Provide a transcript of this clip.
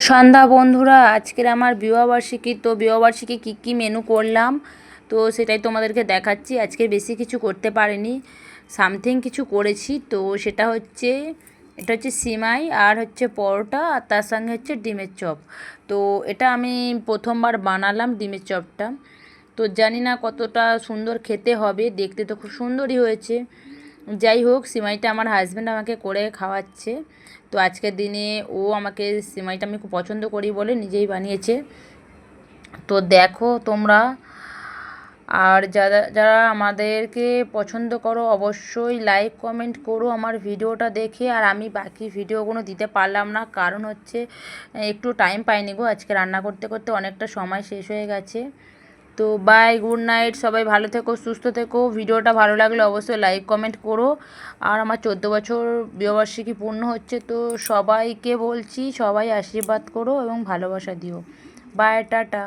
সন্ধ্যা বন্ধুরা, আজকের আমার বিবাহবার্ষিকী। তো বিবাহবার্ষিকী কী কী মেনু করলাম তো সেটাই তোমাদেরকে দেখাচ্ছি। আজকে বেশি কিছু করতে পারিনি, সামথিং কিছু করেছি। তো এটা হচ্ছে সিমাই, আর হচ্ছে পরোটা, আর তার সঙ্গে হচ্ছে ডিমের চপ। তো এটা আমি প্রথমবার বানালাম ডিমের চপটা। তো জানি না কতটা সুন্দর খেতে হবে, দেখতে তো খুব সুন্দরই হয়েছে। যাই হোক, সিমাইটা আমার হাজব্যান্ড আমাকে করে খাওয়াচ্ছে। তো আজকের দিনে ও আমাকে সিমাইটা আমি খুব পছন্দ করি বলে নিজেই বানিয়েছে। তো দেখো তোমরা, আর যারা যারা আমাদেরকে পছন্দ করো অবশ্যই লাইক কমেন্ট করো আমার ভিডিওটা দেখে। আর আমি বাকি ভিডিওগুলো দিতে পারলাম না, কারণ হচ্ছে একটু টাইম পাইনি গো। আজকে রান্না করতে করতে অনেকটা সময় শেষ হয়ে গেছে। তো বাই, গুড নাইট, সবাই ভালো থেকো, সুস্থ থেকো। ভিডিওটা ভালো লাগলে অবশ্যই লাইক কমেন্ট করো। আর আমার 14 বছর বিবাহবার্ষিকী পূর্ণ হচ্ছে, তো সবাইকে বলছি সবাই আশীর্বাদ করো এবং ভালোবাসা দিও। Bye, tata.